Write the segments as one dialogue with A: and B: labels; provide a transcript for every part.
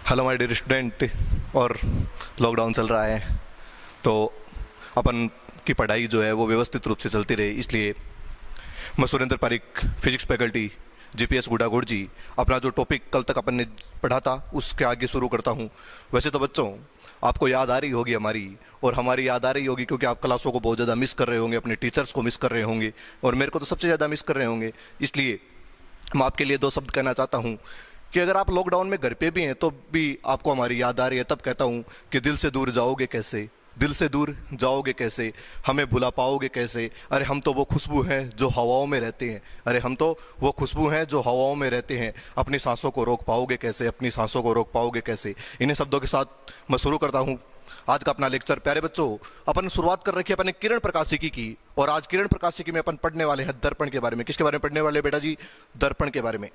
A: Hello my dear student. और lockdown चल रहा है तो अपन की पढ़ाई जो है वो व्यवस्थित रूप से चलती रहे, इसलिए मैं Surendra Pareek, physics faculty, GPS गुड़ागुड़ जी, अपना जो टॉपिक कल तक अपन ने पढ़ा था उसके आगे शुरू करता हूँ। वैसे तो बच्चों आपको याद आ रही होगी हमारी, और हमारी याद आ रही होगी क्योंकि आप क्लासों को बहुत ज़्यादा मिस कर रहे होंगे, अपने टीचर्स को मिस कर रहे होंगे, और मेरे को तो सबसे ज़्यादा मिस कर रहे होंगे। इसलिए मैं आपके लिए दो शब्द कहना चाहता हूँ कि अगर आप लॉकडाउन में घर पे भी हैं तो भी आपको हमारी याद आ रही है, तब कहता हूँ कि दिल से दूर जाओगे कैसे, दिल से दूर जाओगे कैसे, हमें भुला पाओगे कैसे। अरे हम तो वो खुशबू हैं जो हवाओं में रहते हैं, अरे हम तो वो खुशबू हैं जो हवाओं में रहते हैं, अपनी सांसों को रोक पाओगे कैसे, अपनी सांसों को रोक पाओगे कैसे। इन्हीं शब्दों के साथ मैं शुरू करता हूँ आज का अपना लेक्चर। प्यारे बच्चों, अपन शुरुआत कर रखी है अपने किरण प्रकाशिकी की, और आज किरण प्रकाशिकी में अपन पढ़ने वाले हैं दर्पण के बारे में। किसके बारे में पढ़ने वाले बेटा जी? दर्पण के बारे में।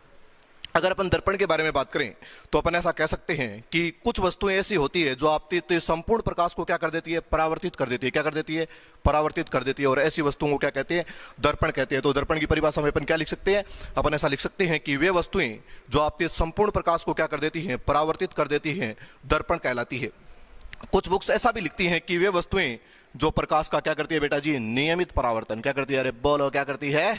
A: अगर अपन दर्पण के बारे में बात करें तो अपन ऐसा कह सकते हैं कि कुछ वस्तुएं ऐसी होती है जो आपके संपूर्ण प्रकाश को क्या कर देती है? परावर्तित कर देती है। क्या कर देती है? परावर्तित कर देती है। और ऐसी वस्तुओं को क्या कहते हैं? दर्पण कहते हैं। तो दर्पण की परिभाषा में अपन क्या लिख सकते हैं? अपन ऐसा लिख सकते हैं कि वे वस्तुएं जो आपके संपूर्ण प्रकाश को क्या कर देती हैं? परावर्तित कर देती हैं, दर्पण कहलाती है। कुछ बुक्स ऐसा भी लिखती हैं कि वे वस्तुएं जो प्रकाश का क्या करती है बेटा जी? नियमित परावर्तन। क्या करती है? अरे बोलो, क्या करती है?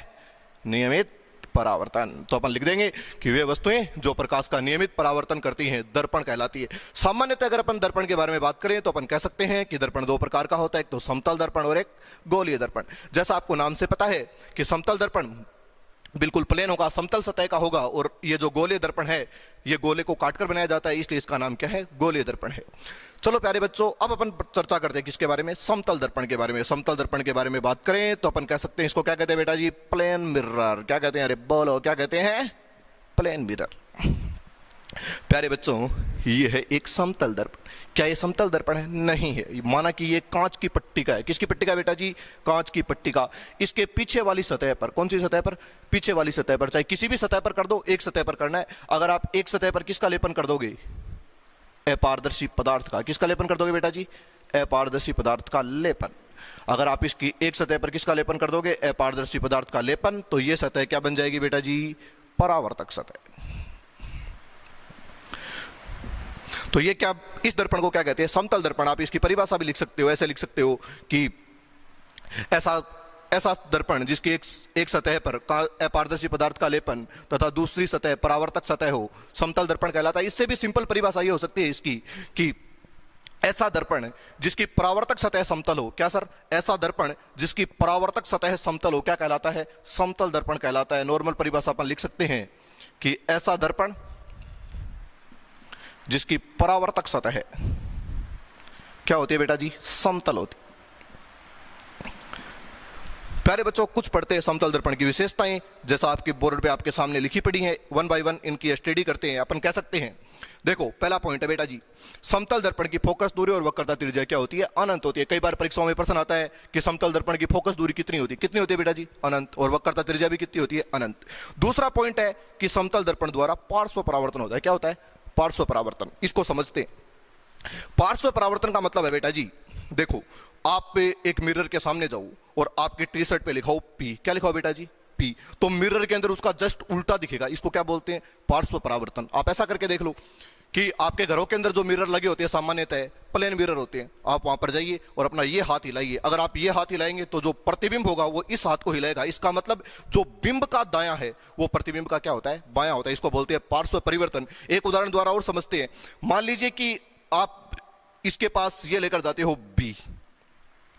A: नियमित परावर्तन। तो अपन लिख देंगे कि वे वस्तुएं जो प्रकाश का नियमित परावर्तन करती हैं, दर्पण कहलाती है। सामान्यतः अगर अपन दर्पण के बारे में बात करें तो अपन कह सकते हैं कि दर्पण दो प्रकार का होता है, एक तो समतल दर्पण और एक गोलीय दर्पण। जैसा आपको नाम से पता है कि समतल दर्पण बिल्कुल प्लेन होगा, समतल सतह का होगा, और ये जो गोलीय दर्पण है ये गोले को काटकर बनाया जाता है, इसलिए इसका नाम क्या है? गोलीय दर्पण है। चलो प्यारे बच्चों, अब अपन चर्चा करते हैं किसके बारे में? समतल दर्पण के बारे में। समतल दर्पण के बारे में बात करें तो अपन कह सकते हैं इसको क्या कहते हैं बेटा जी? Plane mirror. क्या कहते हैं? अरे बोलो, क्या कहते हैं? Plane mirror. प्यारे बच्चों, ये है एक समतल दर्पण। क्या ये समतल दर्पण है? नहीं है। माना कि ये कांच की पट्टी का है। किसकी पट्टी का बेटा जी? कांच की पट्टी का। इसके पीछे वाली सतह पर, कौन सी सतह पर? पीछे वाली सतह पर, चाहे किसी भी सतह पर कर दो, एक सतह पर करना है। अगर आप एक सतह पर किसका लेपन कर दोगे? अपारदर्शी पदार्थ का। किसका लेपन कर दोगे बेटा जी? अपारदर्शी पदार्थ का लेपन। अगर आप इसकी एक सतह पर किसका लेपन कर दोगे? अपारदर्शी पदार्थ का लेपन, तो ये सतह क्या बन जाएगी बेटा जी? परावर्तक सतह। तो ये क्या, इस दर्पण को क्या कहते हैं? समतल दर्पण। आप इसकी परिभाषा भी लिख सकते हो, ऐसे लिख सकते हो कि ऐसा दर्पण जिसकी एक सतह पर अपारदर्शी पदार्थ का लेपन तथा दूसरी सतह परावर्तक सतह हो, समतल दर्पण कहलाता है। इससे भी सिंपल परिभाषा ये हो सकती है इसकी कि ऐसा दर्पण जिसकी परावर्तक सतह समतल हो। क्या सर? ऐसा दर्पण जिसकी परावर्तक सतह समतल हो क्या कहलाता है? समतल दर्पण कहलाता है। नॉर्मल परिभाषा अपन लिख सकते हैं कि ऐसा दर्पण जिसकी परावर्तक सतह क्या होती है बेटा जी? समतल होती। प्यारे बच्चों, कुछ पढ़ते हैं समतल दर्पण की विशेषताएं, जैसा आपके बोर्ड पे आपके सामने लिखी पड़ी है। वन बाय वन इनकी स्टडी करते हैं। अपन कह सकते हैं, देखो पहला पॉइंट है बेटा जी, समतल दर्पण की फोकस दूरी और वक्रता त्रिज्या क्या होती है? अनंत होती है। कई बार परीक्षाओं में प्रश्न आता है कि समतल दर्पण की फोकस दूरी कितनी होती है? कितनी होती है बेटा जी? अनंत। और वक्रता त्रिज्या भी कितनी होती है? अनंत। दूसरा पॉइंट है कि समतल दर्पण द्वारा पार्श्व परावर्तन होता है। क्या होता है? पार्श्व परावर्तन। इसको समझते हैं। पार्श्व परावर्तन का मतलब है बेटा जी, देखो आप एक मिरर के सामने जाओ और आपके टी शर्ट पे लिखाओ पी। क्या लिखाओ बेटा जी? पी। तो मिरर के अंदर उसका जस्ट उल्टा दिखेगा। इसको क्या बोलते हैं? पार्श्व परावर्तन। आप ऐसा करके देख लो कि आपके घरों के अंदर जो मिरर लगे होते हैं सामान्यतः प्लेन मिरर होते हैं, आप वहां पर जाइए और अपना ये हाथ हिलाइए। अगर आप ये हाथ हिलाएंगे तो जो प्रतिबिंब होगा वो इस हाथ को हिलाएगा। इसका मतलब जो बिंब का दायां है वो प्रतिबिंब का क्या होता है? बायां होता है। इसको बोलते हैं पार्श्व परिवर्तन। एक उदाहरण द्वारा और समझते हैं। मान लीजिए कि आप इसके पास ये लेकर जाते हो बी,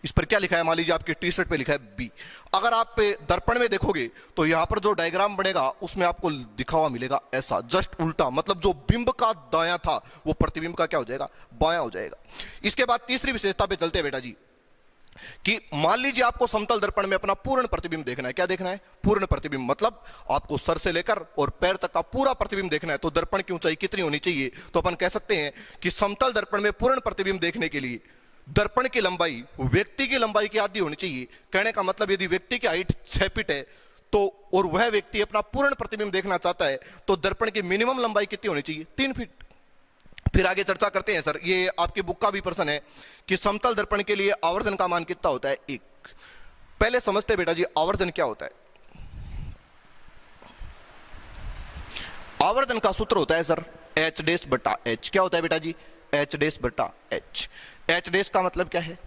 A: इस पर क्या लिखा है? मान लीजिए आपके टी शर्ट पे लिखा है बी। अगर आप दर्पण में देखोगे तो यहां पर जो डायग्राम बनेगा उसमें आपको दिखा हुआ मिलेगा ऐसा, जस्ट उल्टा। मतलब जो बिंब का दायां था वो प्रतिबिंब का क्या हो जाएगा? बायां हो जाएगा। इसके बाद तीसरी विशेषता पे चलते हैं बेटा जी, कि मान लीजिए आपको समतल दर्पण में अपना पूर्ण प्रतिबिंब देखना है। क्या देखना है? पूर्ण प्रतिबिंब। मतलब आपको सर से लेकर और पैर तक का पूरा प्रतिबिंब देखना है। तो दर्पण की ऊंचाई कितनी होनी चाहिए? तो अपन कह सकते हैं कि समतल दर्पण में पूर्ण प्रतिबिंब देखने के लिए दर्पण की लंबाई व्यक्ति की लंबाई की आधी होनी चाहिए। कहने का मतलब यदि व्यक्ति की हाइट 6 फीट है तो और वह व्यक्ति अपना पूर्ण प्रतिबिंब देखना चाहता है तो दर्पण की मिनिमम लंबाई कितनी होनी चाहिए? 3 फीट। फिर आगे चर्चा करते हैं सर, ये आपकी बुक का भी प्रश्न है कि समतल दर्पण के लिए आवर्धन का मान कितना होता है? 1। पहले समझते बेटा जी आवर्धन क्या होता है। आवर्धन का सूत्र होता है सर एच डेस बटा एच। क्या होता है बेटा जी? एच डेस बटा एच। एच डेस का मतलब क्या है?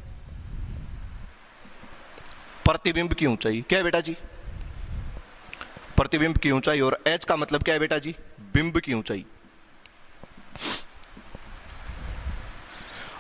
A: प्रतिबिंब की ऊंचाई। क्या है बेटा जी? प्रतिबिंब की ऊंचाई। और एच का मतलब क्या है बेटा जी? बिंब की ऊंचाई।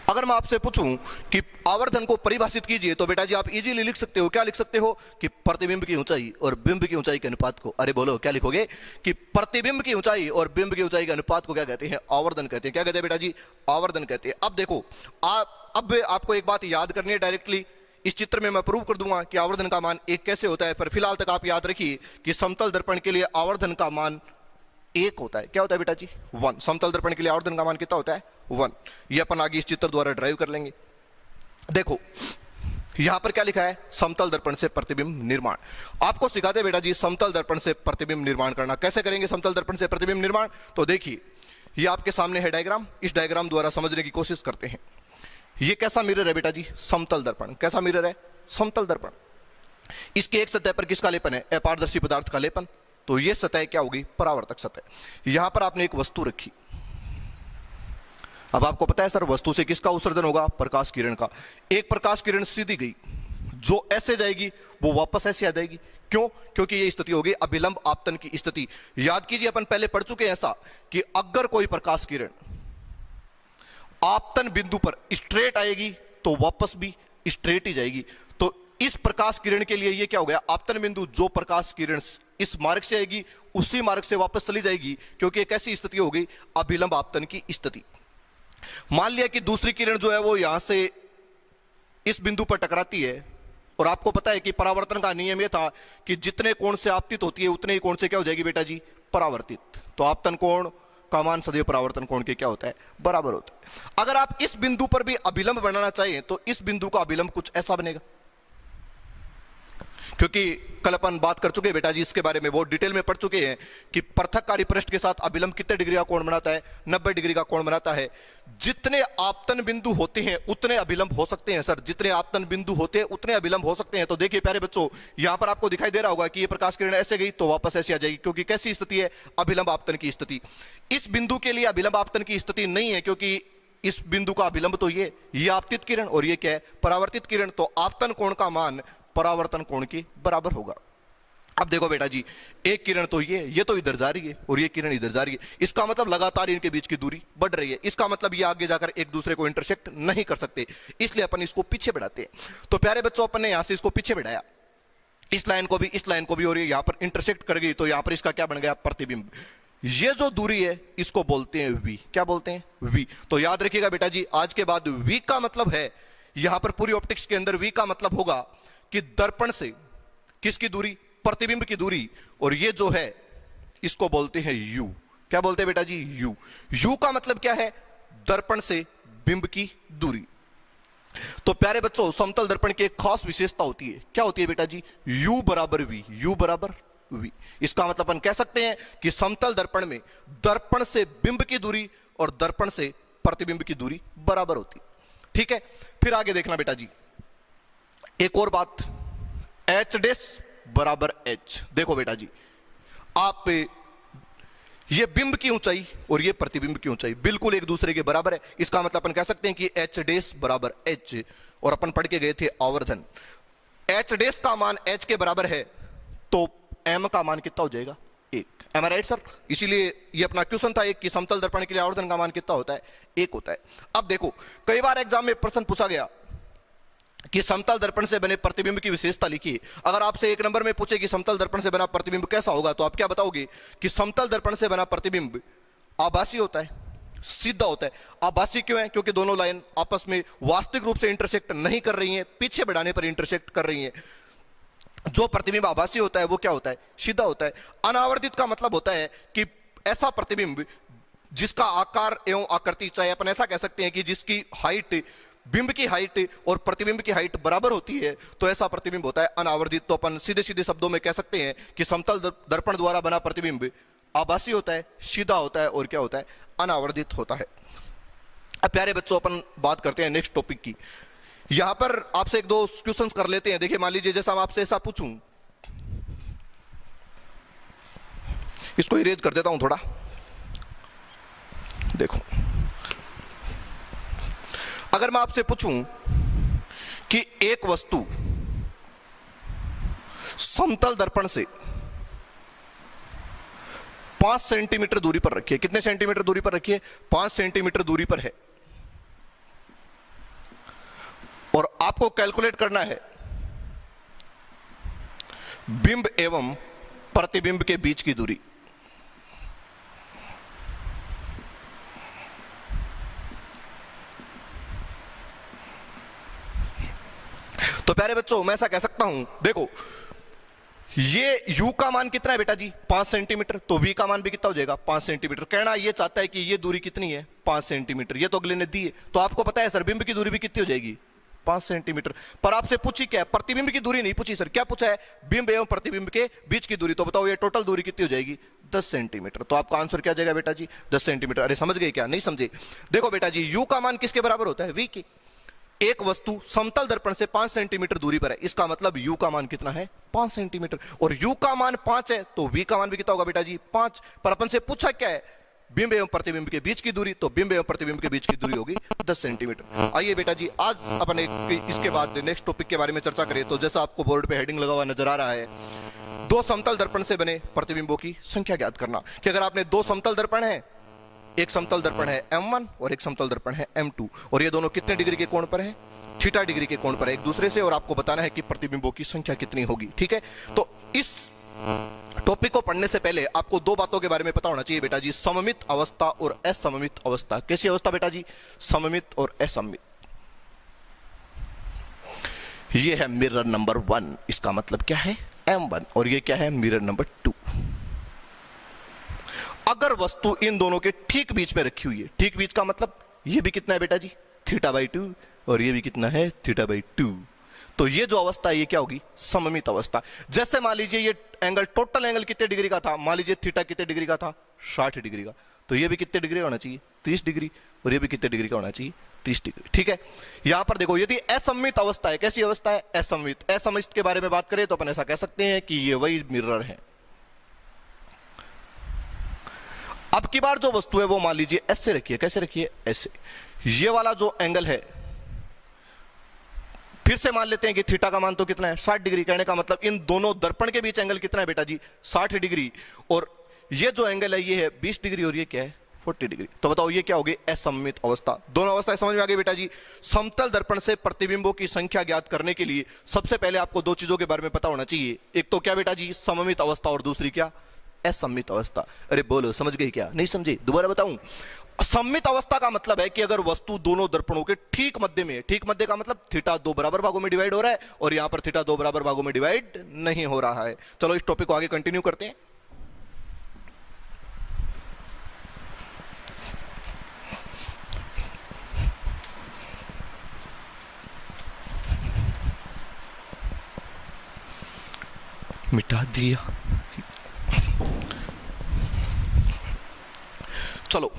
A: अगर मैं आपसे पूछूं कि आवर्धन को परिभाषित कीजिए तो बेटा जी आप इजीली लिख सकते हो। क्या लिख सकते हो? कि प्रतिबिंब की ऊंचाई और बिंब की ऊंचाई के अनुपात को, अरे बोलो क्या लिखोगे? कि प्रतिबिंब की ऊंचाई और बिंब की ऊंचाई के अनुपात को क्या कहते हैं? आवर्धन कहते हैं। क्या कहते हैं बेटा जी? आवर्धन कहते हैं। अब देखो, अब आपको एक बात याद करनी है डायरेक्टली। इस चित्र में मैं प्रूव कर दूंगा कि आवर्धन का मान एक कैसे होता है, पर फिलहाल तक आप याद रखिए कि समतल दर्पण के लिए आवर्धन का मान एक होता है। क्या होता है बेटा जी? 1। समतल दर्पण के लिए आवर्धन का मान कितना होता है? 1। ये अपन आगे इस चित्र द्वारा ड्राइव कर लेंगे। देखो यहां पर क्या लिखा है? समतल दर्पण से प्रतिबिंब निर्माण। आपको सिखाते बेटा जी समतल दर्पण से प्रतिबिंब निर्माण करना। कैसे करेंगे समतल दर्पण से प्रतिबिंब निर्माण? तो देखिए ये आपके सामने है डायग्राम। इस डायग्राम द्वारा समझने की कोशिश करते हैं। ये कैसा मिरर है बेटा जी? समतल दर्पण। कैसा मिरर है? समतल दर्पण। इसकी एक सतह पर किसका लेपन है? अपारदर्शी पदार्थ का लेपन। तो ये सतह क्या होगी? परावर्तक सतह। यहां पर आपने एक वस्तु रखी। अब आपको पता है सर वस्तु से किसका उत्सर्जन होगा? प्रकाश किरण का। एक प्रकाश किरण सीधी गई, जो ऐसे जाएगी वो वापस ऐसे आ जाएगी। क्यों? क्योंकि ये स्थिति होगी अभिलंब आपतन की स्थिति। याद कीजिए अपन पहले पढ़ चुके हैं ऐसा कि अगर कोई प्रकाश किरण आपतन बिंदु पर स्ट्रेट आएगी तो वापस भी स्ट्रेट ही जाएगी। तो इस प्रकाश किरण के लिए ये क्या हो गया? आपतन बिंदु, जो प्रकाश किरण इस मार्ग से आएगी उसी मार्ग से वापस चली जाएगी, क्योंकि एक ऐसी स्थिति हो गई अभिलंब आपतन की स्थिति। मान लिया कि दूसरी किरण जो है वो यहां से इस बिंदु पर टकराती है, और आपको पता है कि परावर्तन का नियम यह था कि जितने कोण से आपतित होती है उतने ही कोण से क्या हो जाएगी बेटा जी? परावर्तित। तो आपतन कोण का मान सदैव परावर्तन कोण के क्या होता है? बराबर होता है। अगर आप इस बिंदु पर भी अभिलंब बनाना चाहें तो इस बिंदु का अभिलंब कुछ ऐसा बनेगा। क्योंकि कल अपन बात कर चुके हैं बेटा जी इसके बारे में, बहुत डिटेल में पढ़ चुके हैं कि पृथककारी पृष्ठ के साथ अभिलंब कितने डिग्री का कोण बनाता है? 90 डिग्री का कोण बनाता है। जितने आपतन बिंदु होते हैं उतने अभिलंब हो सकते हैं सर। जितने आपतन बिंदु होते हैं उतने अभिलंब हो सकते हैं। तो देखिए प्यारे बच्चों, यहां पर आपको दिखाई दे रहा होगा कि ये प्रकाश किरण ऐसे गई तो वापस ऐसे आ जाएगी, क्योंकि कैसी स्थिति है? अभिलंब आपतन की स्थिति। इस बिंदु के लिए अभिलंब आपतन की स्थिति नहीं है, क्योंकि इस बिंदु का अभिलंब तो ये आपतित किरण और ये क्या है? परावर्तित किरण। तो आपतन कोण का मान परावर्तन कोण के बराबर होगा। अब देखो बेटा जी, एक किरण तो ये तो इधर जा रही है और ये किरण इधर जा रही है। इसका मतलब लगातार इनके बीच की दूरी बढ़ रही है। इसका मतलब ये आगे जाकर एक दूसरे को इंटरसेक्ट नहीं कर सकते, इसलिए अपन इसको पीछे बढ़ाते हैं। तो प्यारे बच्चों, अपन ने यहां से इसको पीछे बढ़ाया, इस लाइन को भी इस लाइन को भी, और ये यहां पर इंटरसेक्ट कर गई, तो यहां पर इसका क्या बन गया? प्रतिबिंब। ये जो दूरी है इसको बोलते हैं वी। क्या बोलते हैं? वी। तो याद रखिएगा बेटा जी, आज के बाद वी का मतलब है, यहां पर पूरी ऑप्टिक्स के अंदर वी का मतलब होगा कि दर्पण से किसकी दूरी? प्रतिबिंब की दूरी। और ये जो है इसको बोलते हैं यू। क्या बोलते हैं बेटा जी? यू। यू का मतलब क्या है? दर्पण से बिंब की दूरी। तो प्यारे बच्चों, समतल दर्पण की एक खास विशेषता होती है। क्या होती है बेटा जी? यू बराबर वी। यू बराबर वी। इसका मतलब अपन कह सकते हैं कि समतल दर्पण में दर्पण से बिंब की दूरी और दर्पण से प्रतिबिंब की दूरी बराबर होती। ठीक है, फिर आगे देखना बेटा जी, एक और बात, एच डेस बराबर एच। देखो बेटा जी, आप ये बिंब की ऊंचाई और ये प्रतिबिंब की ऊंचाई बिल्कुल एक दूसरे के बराबर है। इसका मतलब अपन कह सकते हैं कि एच डेस बराबर एच। और अपन पढ़ के गए थे आवर्धन, एच डेस का मान एच के बराबर है तो एम का मान कितना हो जाएगा? 1। एम आई राइट सर? इसीलिए ये अपना क्वेश्चन था एक कि समतल दर्पण के लिए आवर्धन का मान कितना होता है? 1 होता है। अब देखो, कई बार एग्जाम में प्रश्न पूछा गया कि समतल दर्पण से बने प्रतिबिंब की विशेषता लिखिए। अगर आपसे 1 नंबर में पूछे कि समतल दर्पण से बना प्रतिबिंब कैसा होगा, तो आप क्या बताओगे? कि समतल दर्पण से बना प्रतिबिंब आभासी होता है, सीधा होता है। आभासी क्यों है? क्योंकि दोनों लाइन आपस में वास्तविक रूप से इंटरसेक्ट नहीं कर रही हैं, पीछे बढ़ाने पर इंटरसेक्ट कर रही हैं। जो प्रतिबिंब आभासी होता है वो क्या होता है? सीधा होता है। अनावर्तित का मतलब होता है कि ऐसा प्रतिबिंब जिसका आकार एवं आकृति, चाहे अपन ऐसा कह सकते हैं कि जिसकी हाइट, बिंब की हाइट और प्रतिबिंब की हाइट बराबर होती है, तो ऐसा प्रतिबिंब होता है अनावर्तित। तो अपन सीधे सीधे शब्दों में कह सकते हैं कि समतल दर्पण द्वारा बना प्रतिबिंब आभासी होता है, सीधा होता है और क्या होता है? अनावर्तित होता है। अब प्यारे बच्चों, अपन बात करते हैं नेक्स्ट टॉपिक की। यहां पर आपसे 1-2 क्वेश्चंस कर लेते हैं। देखिए, मान लीजिए जैसा मैं आपसे ऐसा पूछूं, इसको इरेज कर देता हूं थोड़ा। देखो, अगर मैं आपसे पूछूं कि एक वस्तु समतल दर्पण से 5 सेंटीमीटर दूरी पर रखी है, कितने सेंटीमीटर दूरी पर रखी है? 5 सेंटीमीटर दूरी पर है, और आपको कैलकुलेट करना है बिंब एवं प्रतिबिंब के बीच की दूरी। तो प्यारे बच्चों, मैं ऐसा कह सकता हूं, देखो ये u का मान कितना है बेटा जी? 5 सेंटीमीटर। तो v का मान भी कितना हो जाएगा? 5 सेंटीमीटर। कहना ये चाहता है कि ये दूरी कितनी है? 5 सेंटीमीटर। ये तो अगले ने दी है, तो आपको पता है सर बिंब की दूरी भी कितनी हो जाएगी? 5 सेंटीमीटर। पर आपसे पूछी क्या है? प्रतिबिंब की दूरी नहीं पूछी सर, क्या पूछा है? बिंब एवं प्रतिबिंब के बीच की दूरी। तो बताओ ये टोटल दूरी कितनी हो जाएगी? 10 सेंटीमीटर। तो आपका आंसर क्या जाएगा बेटा जी? 10 सेंटीमीटर। अरे समझ गए क्या? नहीं समझे? देखो बेटा जी, u का मान किसके बराबर होता है? v के। एक वस्तु समतल दर्पण से 5 सेंटीमीटर दूरी पर है, इसका मतलब u का मान कितना है? 5 सेंटीमीटर। और u का मान 5 है, तो v का मान भी कितना होगा बेटा जी? 5। पर अपन से पूछा क्या है? बिंब एवं प्रतिबिंब के बीच की दूरी। तो बिंब एवं प्रतिबिंब के बीच की दूरी होगी 10 सेंटीमीटर। आइए बेटा जी, आज अपन इसके बाद नेक्स्ट टॉपिक के बारे में चर्चा करें। तो जैसा आपको बोर्ड पे हेडिंग लगा हुआ नजर आ रहा है, दो समतल दर्पण से बने प्रतिबिंबों की संख्या ज्ञात करना। कि अगर आपने दो समतल दर्पण है, एक समतल दर्पण है M1 और एक समतल दर्पण है M2, और ये दोनों कितने डिग्री के कोण पर है? थीटा डिग्री के कोण पर है एक दूसरे से, और आपको बताना है कि प्रतिबिंबों की संख्या कितनी होगी। ठीक है, तो इस टॉपिक को पढ़ने से पहले आपको दो बातों के बारे में पता होना चाहिए बेटा जी, सममित अवस्था और असममित अवस्था। कैसी अवस्था बेटा जी? सममित और असममित। ये है मिरर नंबर 1, इसका मतलब क्या है? M1, और ये क्या है? Mirror number 2। अगर वस्तु इन दोनों के ठीक बीच में रखी हुई है, ठीक बीच का मतलब ये भी कितना है बेटा जी? θ/2, और ये भी कितना है? θ/2। तो ये जो अवस्था है ये क्या होगी? सममित अवस्था। जैसे मान लीजिए ये एंगल, टोटल एंगल कितने डिग्री का था? मान लीजिए थीटा कितने डिग्री का था? 60 डिग्री का। तो ये भी कितने डिग्री होना चाहिए? 30 डिग्री। और ये भी कितने डिग्री का होना चाहिए? 30 डिग्री। ठीक है, यहां पर देखो, यदि असममित अवस्था है, कैसी अवस्था है? असममित। असममित के बारे में बात करें तो अपन ऐसा कह सकते हैं कि ये वही मिरर है। अब की बार जो वस्तु है वो मान लीजिए ऐसे रखिए। कैसे रखिए? ऐसे। ये वाला जो एंगल है, फिर से मान लेते हैं कि थीटा का मान तो कितना है? 60 डिग्री। कहने का मतलब इन दोनों दर्पण के बीच एंगल कितना है बेटा जी? 60 डिग्री। और ये जो एंगल है ये है 20 डिग्री, और ये क्या है? 40 डिग्री। तो बताओ ये क्या होगी? असममित अवस्था। दोनों अवस्थाएं समझ में आ गई बेटा जी। समतल दर्पण से प्रतिबिंबों की संख्या ज्ञात करने के लिए सबसे पहले आपको दो चीजों के बारे में पता होना चाहिए। एक तो क्या बेटा जी? सममित अवस्था, और दूसरी क्या? असममित अवस्था। अरे बोलो, समझ गए क्या? नहीं समझे? दोबारा बताऊं। सममित अवस्था का मतलब है कि अगर वस्तु दोनों दर्पणों के ठीक मध्य में है। ठीक मध्य का मतलब थीटा 2 बराबर भागों में डिवाइड हो रहा है, और यहां पर थीटा 2 बराबर भागों में डिवाइड नहीं हो रहा है। चलो इस टॉपिक को आगे कंटिन्यू करते हैं। मिटा दिया। चलो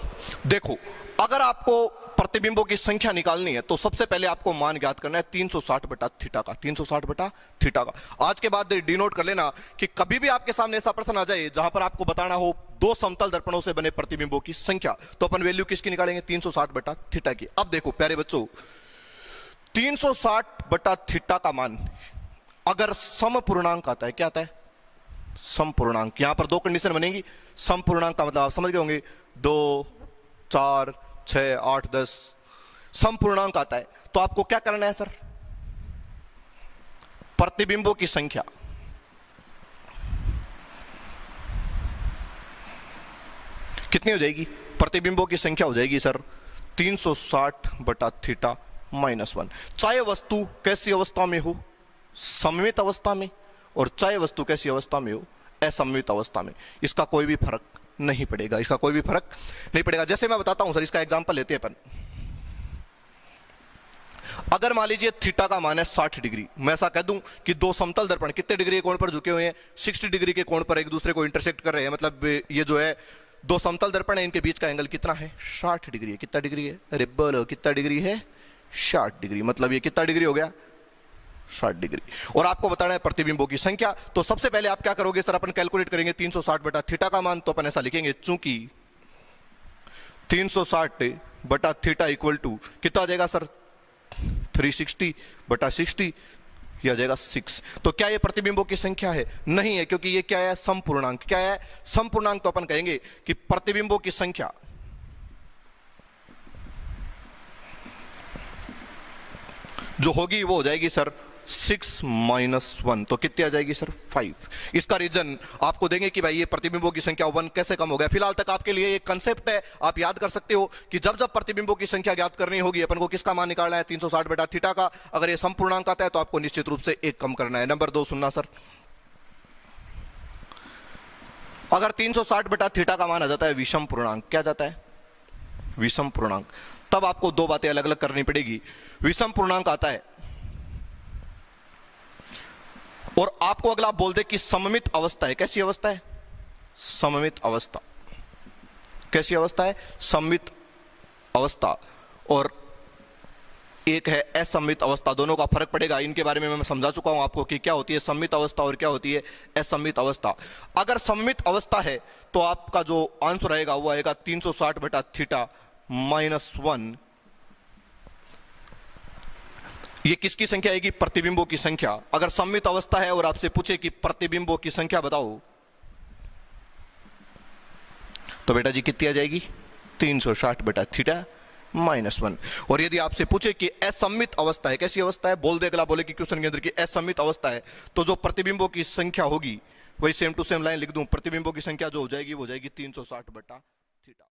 A: देखो, अगर आपको प्रतिबिंबों की संख्या निकालनी है तो सबसे पहले आपको मान ज्ञात करना है 360 बटा थीटा का। 360 बटा थीटा का। आज के बाद डिनोट कर लेना कि कभी भी आपके सामने ऐसा प्रश्न आ जाए जहां पर आपको बताना हो दो समतल दर्पणों से बने प्रतिबिंबों की संख्या, तो अपन वैल्यू किसकी निकालेंगे? 360 बटा थीटा की। अब देखो प्यारे बच्चों, 360 बटा थीटा का मान अगर समपूर्णांक आता है, क्या आता है? समपूर्णांक। यहां पर दो कंडीशन बनेगी। समपूर्णांक का मतलब आप समझ गए होंगे, 2, 4, 6, 8, 10 समपूर्णांक आता है। तो आपको क्या करना है सर? प्रतिबिंबों की संख्या कितनी हो जाएगी? प्रतिबिंबों की संख्या हो जाएगी सर 360 बटा थीटा -1। चाहे वस्तु कैसी अवस्था में हो? सममित अवस्था में। और चाहे वस्तु कैसी अवस्था में हो? असममित अवस्था में। इसका कोई भी फर्क नहीं पड़ेगा। इसका कोई भी फर्क नहीं पड़ेगा। जैसे मैं बताता हूं सर, इसका एग्जांपल लेते हैं अपन। अगर मान लीजिए थीटा का मान है 60 डिग्री, मैं ऐसा कह दूं कि दो समतल दर्पण कितने डिग्री के कोण पर झुके हुए हैं? 60 डिग्री के कोण पर एक दूसरे को इंटरसेक्ट कर रहे हैं। मतलब ये जो है दो समतल दर्पण है, इनके बीच का एंगल कितना है? 60 डिग्री है। कितना डिग्री है? अरे बोलो कितना डिग्री है? 60 डिग्री। मतलब ये कितना डिग्री हो गया? 60 डिग्री। और आपको बताना है प्रतिबिंबों की संख्या। तो सबसे पहले आप क्या करोगे सर? अपन कैलकुलेट करेंगे 360 बटा थीटा का मान। तो अपन ऐसा लिखेंगे, चूंकि 360 बटा थीटा इक्वल टू कितना आ जाएगा सर? 360 बटा 60, यह आ जाएगा 6। तो क्या ये प्रतिबिंबों की संख्या है? नहीं है, क्योंकि ये क्या है? समपूर्णांक। क्या है? समपूर्णांक। तो अपन कहेंगे कि प्रतिबिंबों की संख्या जो होगी वो हो जाएगी सर 6 माइनस 1। तो कितनी आ जाएगी सर? 5। इसका रीजन आपको देंगे कि भाई ये प्रतिबिंबों की संख्या 1 कैसे कम हो गया। फिलहाल तक आपके लिए एक कंसेप्ट है, आप याद कर सकते हो कि जब जब प्रतिबिंबों की संख्या ज्ञात करनी होगी अपन को किसका मान निकालना है? 360 बटा थीटा का। अगर ये संपूर्णांक आता है तो आपको निश्चित रूप से एक कम करना है। नंबर 2 सुनना सर, अगर 360 बटा थीटा का मान आ जाता है विषम पूर्णांक, क्या जाता है? विषम पूर्णांक, तब आपको दो बातें अलग अलग करनी पड़ेगी। विषम पूर्णांक आता है और आपको अगला बोल दे कि सममित अवस्था है। कैसी अवस्था है? सममित अवस्था। कैसी अवस्था है? सममित अवस्था। और एक है असममित अवस्था। दोनों का फर्क पड़ेगा, इनके बारे में मैं समझा चुका हूं आपको कि क्या होती है सममित अवस्था और क्या होती है असममित अवस्था। अगर सममित अवस्था है तो आपका जो आंसर आएगा वो आएगा 360 बटा थीटा माइनस 1। ये किसकी संख्या आएगी? प्रतिबिंबों की संख्या। अगर सममित अवस्था है और आपसे पूछे कि प्रतिबिंबों की संख्या बताओ, तो बेटा जी कितनी आ जाएगी? 360 बटा थीटा माइनस 1। और यदि आपसे पूछे कि असममित अवस्था है, कैसी अवस्था है? बोल दे, अगला बोले कि क्वेश्चन के अंदर की असममित अवस्था है, तो जो प्रतिबिंबों की संख्या होगी वही सेम टू सेम लाइन लिख दूं, प्रतिबिंबों की संख्या जो हो जाएगी वो हो जाएगी 360 बटा थीटा।